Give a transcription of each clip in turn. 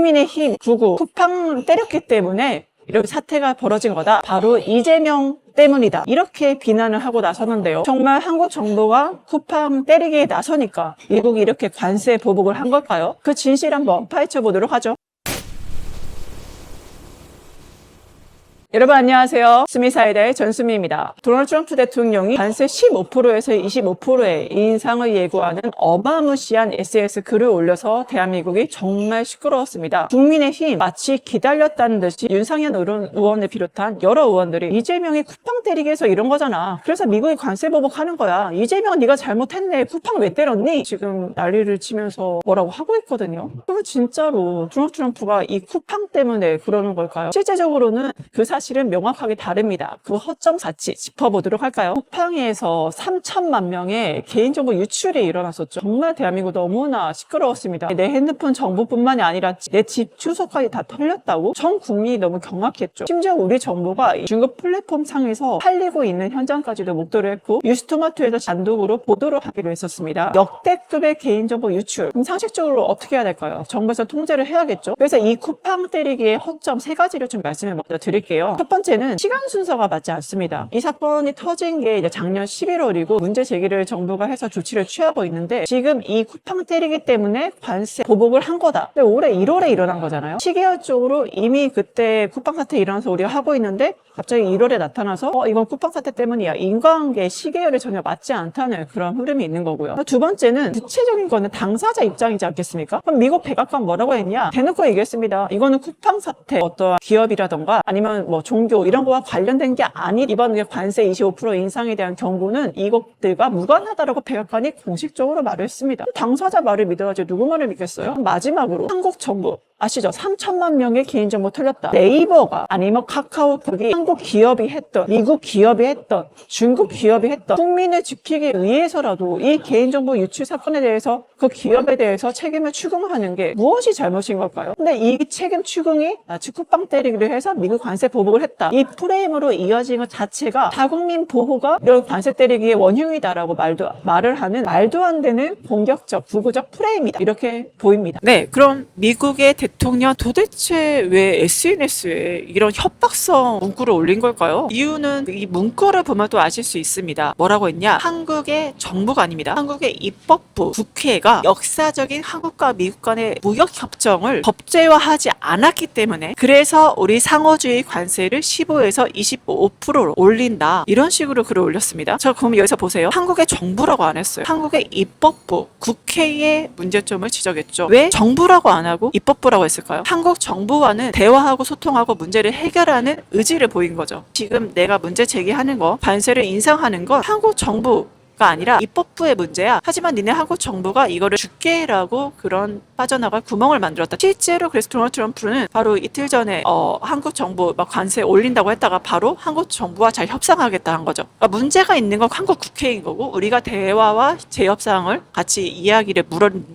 국민의힘 구구 쿠팡 때렸기 때문에 이런 사태가 벌어진 거다. 바로 이재명 때문이다. 이렇게 비난을 하고 나서는데요. 정말 한국 정부가 쿠팡 때리기에 나서니까 미국이 이렇게 관세 보복을 한 걸까요? 그 진실 한번 파헤쳐 보도록 하죠. 여러분 안녕하세요. 수미사이다의 전수미입니다. 도널드 트럼프 대통령이 관세 15%에서 25%의 인상을 예고하는 어마무시한 SNS 글을 올려서 대한민국이 정말 시끄러웠습니다. 국민의힘 마치 기다렸다는 듯이 윤상현 의원을 비롯한 여러 의원들이 이재명이 쿠팡 때리기 해서 이런 거잖아. 그래서 미국이 관세 보복하는 거야. 이재명 네가 잘못했네. 쿠팡 왜 때렸니? 지금 난리를 치면서 뭐라고 하고 있거든요. 그럼 진짜로 도널드 트럼프가 이 쿠팡 때문에 그러는 걸까요? 실제적으로는 그 사실은 명확하게 다릅니다. 그 허점 같이 짚어보도록 할까요? 쿠팡에서 3천만 명의 개인정보 유출이 일어났었죠. 정말 대한민국 너무나 시끄러웠습니다. 내 핸드폰 정보뿐만이 아니라 내 집 주소까지 다 털렸다고? 전 국민이 너무 경악했죠. 심지어 우리 정보가 중국 플랫폼 상에서 팔리고 있는 현장까지도 목도를 했고 뉴스토마토에서 단독으로 보도를 하기로 했었습니다. 역대급의 개인정보 유출. 그럼 상식적으로 어떻게 해야 될까요? 정부에서 통제를 해야겠죠. 그래서 이 쿠팡 때리기의 허점 3가지를 좀 말씀을 먼저 드릴게요. 첫 번째는 시간 순서가 맞지 않습니다. 이 사건이 터진 게 이제 작년 11월이고 문제 제기를 정부가 해서 조치를 취하고 있는데 지금 이 쿠팡 때리기 때문에 관세 보복을 한 거다. 근데 올해 1월에 일어난 거잖아요. 시계열적으로 이미 그때 쿠팡 사태 일어나서 우리가 하고 있는데 갑자기 1월에 나타나서 이건 쿠팡 사태 때문이야. 인과관계 시계열이 전혀 맞지 않다는 그런 흐름이 있는 거고요. 두 번째는 구체적인 거는 당사자 입장이지 않겠습니까? 그럼 미국 백악관 뭐라고 했냐? 대놓고 얘기했습니다. 이거는 쿠팡 사태 어떠한 기업이라던가 아니면 뭐 종교 이런 거와 관련된 게 아닌 이번 관세 25% 인상에 대한 경고는 이것들과 무관하다라고 백악관이 공식적으로 말을 했습니다. 당사자 말을 믿어야지 누구 말을 믿겠어요? 마지막으로 한국 정부 아시죠? 3천만 명의 개인정보 털렸다. 네이버가 아니면 카카오톡이 한국 기업이 했던, 미국 기업이 했던, 중국 기업이 했던 국민을 지키기 위해서라도 이 개인정보 유출 사건에 대해서 그 기업에 대해서 책임을 추궁하는 게 무엇이 잘못인 걸까요? 근데 이 책임 추궁이 쿠팡 때리기를 해서 미국 관세 보복을 했다. 이 프레임으로 이어진 것 자체가 자국민 보호가 이런 관세 때리기의 원흉이다라고 말을 하는 말도 안 되는 공격적, 구구적 프레임이다. 이렇게 보입니다. 네, 그럼 미국의 대통령 도대체 왜 SNS에 이런 협박성 문구를 올린 걸까요? 이유는 이 문구를 보면 또 아실 수 있습니다. 뭐라고 했냐? 한국의 정부가 아닙니다. 한국의 입법부, 국회가 역사적인 한국과 미국 간의 무역협정을 법제화하지 않았기 때문에 그래서 우리 상호주의 관세를 15에서 25%로 올린다. 이런 식으로 글을 올렸습니다. 자, 그럼 여기서 보세요. 한국의 정부라고 안 했어요. 한국의 입법부, 국회의 문제점을 지적했죠. 왜 정부라고 안 하고 입법부라고 했을까요? 한국 정부와는 대화하고 소통하고 문제를 해결하는 의지를 보인 거죠. 지금 내가 문제 제기하는 거, 관세를 인상하는 건 한국 정부 가 아니라 입법부의 문제야. 하지만 니네 한국 정부가 이거를 줄게 해라고 그런 빠져나갈 구멍을 만들었다. 실제로 그래서 도널드 트럼프는 바로 이틀 전에 한국 정부 막 관세 올린다고 했다가 바로 한국 정부와 잘 협상하겠다 한 거죠. 그러니까 문제가 있는 건 한국 국회인 거고 우리가 대화와 재협상을 같이 이야기를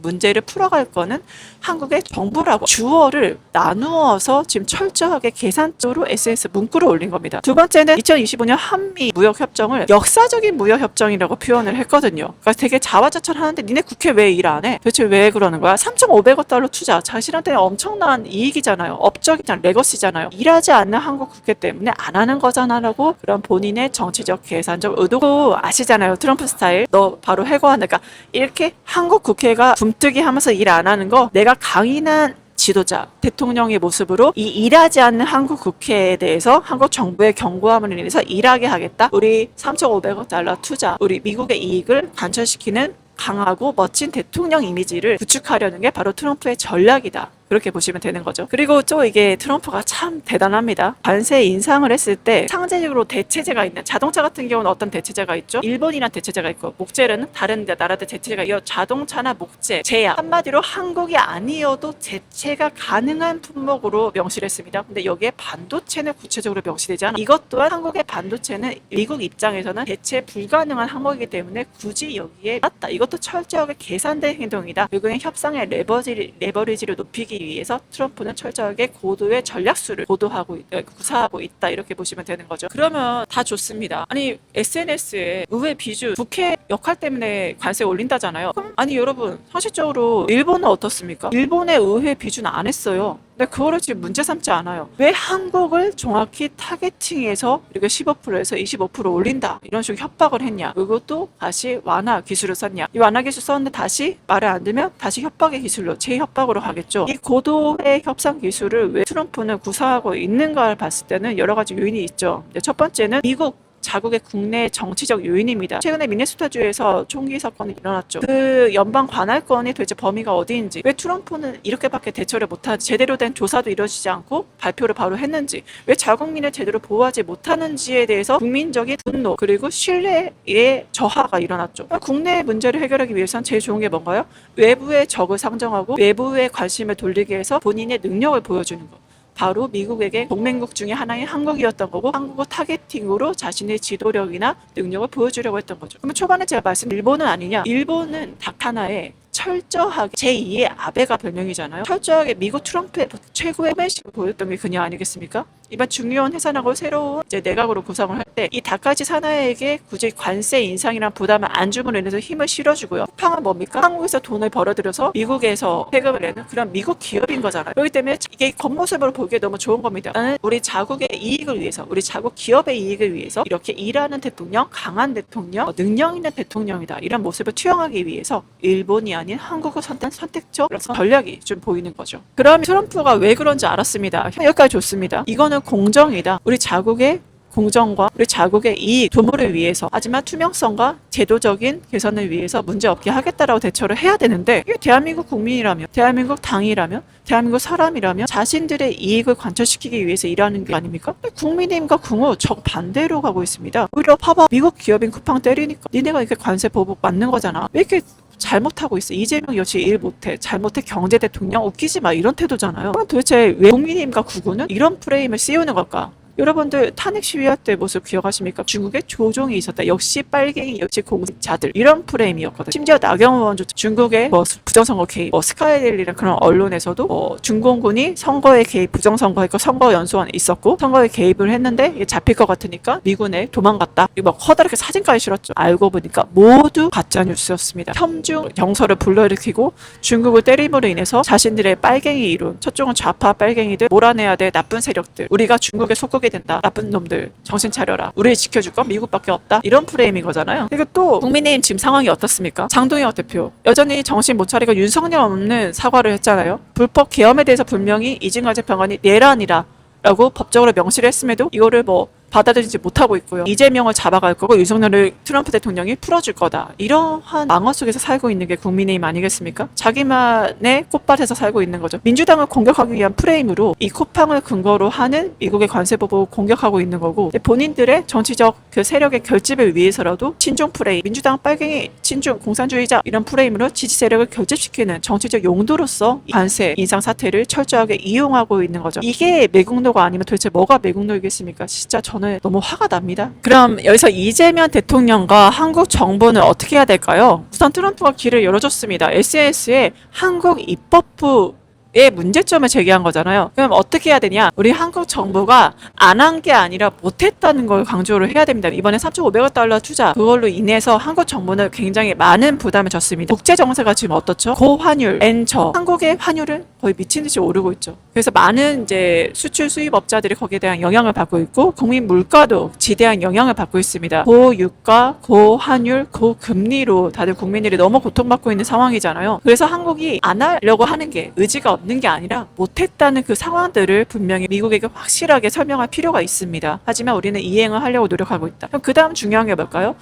문제를 풀어갈 거는 한국의 정부라고 주어를 나누어서 지금 철저하게 계산적으로 SNS 문구를 올린 겁니다. 두 번째는 2025년 한미 무역협정을 역사적인 무역협정이라고 표현을 했거든요. 그러니까 되게 자화자찬하는데 니네 국회 왜 일 안 해? 도대체 왜 그러는 거야? 3,500억 달러 투자. 자신한테는 엄청난 이익이잖아요. 업적이잖아요. 레거시잖아요. 일하지 않는 한국 국회 때문에 안 하는 거잖아라고 그런 본인의 정치적 계산적 의도고 아시잖아요. 트럼프 스타일. 너 바로 해고한다. 그러니까 이렇게 한국 국회가 굼뜨기 하면서 일 안 하는 거 내가 강인한 지도자, 대통령의 모습으로 이 일하지 않는 한국 국회에 대해서 한국 정부의 경고함을 인해서 일하게 하겠다. 우리 3,500억 달러 투자, 우리 미국의 이익을 관철시키는 강하고 멋진 대통령 이미지를 구축하려는 게 바로 트럼프의 전략이다. 그렇게 보시면 되는 거죠. 그리고 또 이게 트럼프가 참 대단합니다. 관세 인상을 했을 때 상대적으로 대체제가 있는 자동차 같은 경우는 어떤 대체제가 있죠? 일본이란 대체제가 있고 목재는 다른 나라들 대체제가 있고 자동차나 목재, 제약 한마디로 한국이 아니어도 대체가 가능한 품목으로 명시를 했습니다. 근데 여기에 반도체는 구체적으로 명시되지 않아. 이것 또한 한국의 반도체는 미국 입장에서는 대체 불가능한 항목이기 때문에 굳이 여기에 맞다. 이것도 철저하게 계산된 행동이다. 결국엔 협상의 레버리지를 높이기 위해서 트럼프는 철저하게 고도의 전략수를 구사하고 있다 이렇게 보시면 되는 거죠. 그러면 다 좋습니다. 아니 SNS에 의회 비주 국회 역할 때문에 관세 올린다잖아요. 그럼 아니 여러분 상식적으로 일본은 어떻습니까? 일본의 의회 비주는 안 했어요. 근데 그거를 지금 문제 삼지 않아요. 왜 한국을 정확히 타겟팅해서 이렇게 15%에서 25% 올린다 이런 식으로 협박을 했냐. 그것도 다시 완화 기술을 썼냐. 이 완화 기술 썼는데 다시 말을 안 들면 다시 협박의 기술로 재협박으로 가겠죠. 이 고도의 협상 기술을 왜 트럼프는 구사하고 있는가를 봤을 때는 여러 가지 요인이 있죠. 첫 번째는 미국 자국의 국내 정치적 요인입니다. 최근에 미네소타주에서 총기 사건이 일어났죠. 그 연방 관할권이 도대체 범위가 어디인지, 왜 트럼프는 이렇게밖에 대처를 못하지, 제대로 된 조사도 이루어지지 않고 발표를 바로 했는지, 왜 자국민을 제대로 보호하지 못하는지에 대해서 국민적인 분노 그리고 신뢰의 저하가 일어났죠. 국내 문제를 해결하기 위해서는 제일 좋은 게 뭔가요? 외부의 적을 상정하고 외부의 관심을 돌리게 해서 본인의 능력을 보여주는 것. 바로 미국에게 동맹국 중에 하나인 한국이었던 거고, 한국을 타겟팅으로 자신의 지도력이나 능력을 보여주려고 했던 거죠. 그러면 초반에 제가 말씀 일본은 아니냐? 일본은 닭 하나에 철저하게 제2의 아베가 별명이잖아요. 철저하게 미국 트럼프의 최고의 매식을 보였던 게 그녀 아니겠습니까? 이번 중요한 해산하고 새로운 이제 내각으로 구성을 할 때 이 닭가지 사나이에게 굳이 관세 인상이란 부담을 안 줌으로 인해서 힘을 실어주고요. 쿠팡은 뭡니까? 한국에서 돈을 벌어들여서 미국에서 세금을 내는 그런 미국 기업인 거잖아요. 그렇기 때문에 이게 겉모습으로 보기에 너무 좋은 겁니다. 나는 우리 자국의 이익을 위해서, 우리 자국 기업의 이익을 위해서 이렇게 일하는 대통령, 강한 대통령, 능력 있는 대통령이다. 이런 모습을 투영하기 위해서 일본이 아닌 한국을 선택적 전략이 좀 보이는 거죠. 그러면 트럼프가 왜 그런지 알았습니다. 여기까지 좋습니다. 이거는 공정이다. 우리 자국의 공정과 우리 자국의 이익 도모를 위해서, 하지만 투명성과 제도적인 개선을 위해서 문제없게 하겠다라고 대처를 해야 되는데, 이게 대한민국 국민이라면, 대한민국 당이라면, 대한민국 사람이라면 자신들의 이익을 관철시키기 위해서 일하는 게 아닙니까? 국민의힘과 궁우 정반대로 가고 있습니다. 오히려 봐봐, 미국 기업인 쿠팡 때리니까 니네가 이렇게 관세 보복 맞는 거잖아. 왜 이렇게 잘못하고 있어. 이재명 역시 일 못해. 잘못해. 경제 대통령 웃기지 마. 이런 태도잖아요. 그럼 도대체 왜 국민의힘과 국우는 이런 프레임을 씌우는 걸까? 여러분들 탄핵 시위할 때 모습 기억하십니까? 중국에 조종이 있었다. 역시 빨갱이, 역시 공직자들. 이런 프레임이었거든요. 심지어 나경원 의원조차 중국의 부정선거 개입, 스카이데일리랑 그런 언론에서도 중공군이 선거에 개입, 부정선거에 선거 연수원에 있었고 선거에 개입을 했는데 이게 잡힐 것 같으니까 미군에 도망갔다. 이거 막 커다랗게 사진까지 실었죠. 알고 보니까 모두 가짜뉴스였습니다. 혐중 정서를 불러일으키고 중국을 때림으로 인해서 자신들의 빨갱이 이론, 첫쪽은 좌파 빨갱이들 몰아내야 될 나쁜 세력들, 우리가 중국에 속국이 된다. 나쁜 놈들 정신 차려라. 우리 지켜줄 건 미국밖에 없다. 이런 프레임인 거잖아요. 그리고 또 국민의힘 지금 상황이 어떻습니까? 장동혁 대표 여전히 정신 못 차리고 윤석열 없는 사과를 했잖아요. 불법 계엄에 대해서 분명히 이진관 재판관이 내란이라 라고 법적으로 명시를 했음에도 이거를 받아들이지 못하고 있고요. 이재명을 잡아갈 거고 윤석열을 트럼프 대통령이 풀어줄 거다. 이러한 망언 속에서 살고 있는 게 국민의힘 아니겠습니까? 자기만의 꽃밭에서 살고 있는 거죠. 민주당을 공격하기 위한 프레임으로 이 쿠팡을 근거로 하는 미국의 관세 보복을 공격하고 있는 거고, 본인들의 정치적 그 세력의 결집을 위해서라도 친중 프레임, 민주당 빨갱이, 친중 공산주의자 이런 프레임으로 지지 세력을 결집시키는 정치적 용도로서 이 관세 인상 사태를 철저하게 이용하고 있는 거죠. 이게 매국노가 아니면 도대체 뭐가 매국노이겠습니까? 진짜 저는 너무 화가 납니다. 그럼 여기서 이재명 대통령과 한국 정부는 어떻게 해야 될까요? 우선 트럼프가 길을 열어줬습니다. SNS에 한국 입법부 의 문제점을 제기한 거잖아요. 그럼 어떻게 해야 되냐? 우리 한국 정부가 안 한 게 아니라 못했다는 걸 강조를 해야 됩니다. 이번에 3,500억 달러 투자, 그걸로 인해서 한국 정부는 굉장히 많은 부담을 졌습니다. 국제 정세가 지금 어떻죠? 고환율, 엔처, 한국의 환율은 거의 미친 듯이 오르고 있죠. 그래서 많은 이제 수출 수입업자들이 거기에 대한 영향을 받고 있고, 국민 물가도 지대한 영향을 받고 있습니다. 고유가, 고환율, 고금리로 다들 국민들이 너무 고통받고 있는 상황이잖아요. 그래서 한국이 안 하려고 하는 게 의지가 없는 게 아니라 못했다는 그 상황들을 분명히 미국에게 확실하게 설명할 필요가 있습니다. 하지만 우리는 이행을 하려고 노력하고 있다. 그럼 그 다음 중요한 게 뭘까요?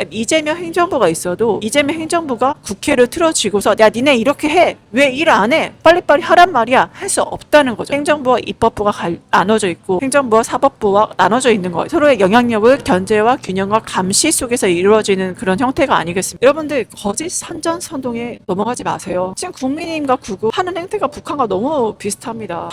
이재명 행정부가 있어도 이재명 행정부가 국회를 틀어쥐고서 야 니네 이렇게 해! 왜 일 안 해? 빨리빨리 하란 말이야! 할 수 없다는 거죠. 행정부와 입법부가 나눠져 있고 행정부와 사법부와 나눠져 있는 거예요. 서로의 영향력을 견제와 균형과 감시 속에서 이루어지는 그런 형태가 아니겠습니까? 여러분들 거짓 선전선동에 넘어가지 마세요. 지금 국민의힘과 구구 하는 행태가 북한과 너무 비슷합니다.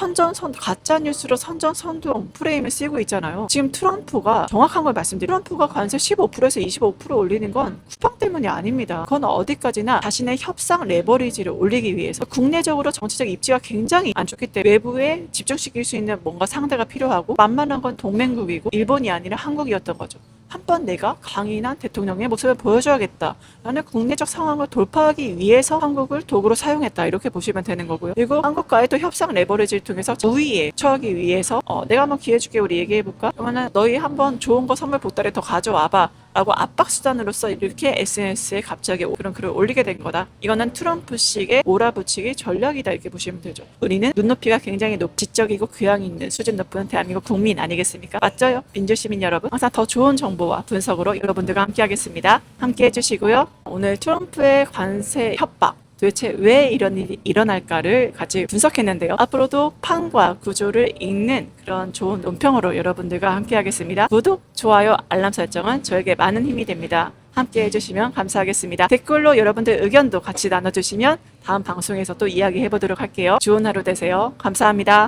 가짜뉴스로 선전선동 프레임을 쓰고 있잖아요. 지금 트럼프가 정확한 걸 말씀드리면 트럼프가 관세 15%에서 25% 끌어올리는 건 쿠팡 때문이 아닙니다. 그건 어디까지나 자신의 협상 레버리지를 올리기 위해서 국내적으로 정치적 입지가 굉장히 안 좋기 때문에 외부에 집중시킬 수 있는 뭔가 상대가 필요하고 만만한 건 동맹국이고 일본이 아니라 한국이었던 거죠. 한번 내가 강인한 대통령의 모습을 보여줘야겠다 라는 국내적 상황을 돌파하기 위해서 한국을 도구로 사용했다 이렇게 보시면 되는 거고요. 그리고 한국과의 또 협상 레버리지를 통해서 우위에 처하기 위해서 내가 한번 기회 줄게 우리 얘기해볼까? 그러면은 너희 한번 좋은 거 선물 보따리 더 가져와봐 라고 압박 수단으로서 이렇게 SNS에 갑자기 그런 글을 올리게 된 거다. 이거는 트럼프식의 몰아붙이기 전략이다 이렇게 보시면 되죠. 우리는 눈높이가 굉장히 지적이고 교양 있는 수준 높은 대한민국 국민 아니겠습니까? 맞죠요? 민주시민 여러분 항상 더 좋은 정보와 분석으로 여러분들과 함께 하겠습니다. 함께 해주시고요. 오늘 트럼프의 관세 협박 도대체 왜 이런 일이 일어날까를 같이 분석했는데요. 앞으로도 판과 구조를 읽는 그런 좋은 논평으로 여러분들과 함께 하겠습니다. 구독, 좋아요, 알람 설정은 저에게 많은 힘이 됩니다. 함께 해주시면 감사하겠습니다. 댓글로 여러분들 의견도 같이 나눠주시면 다음 방송에서 또 이야기해보도록 할게요. 좋은 하루 되세요. 감사합니다.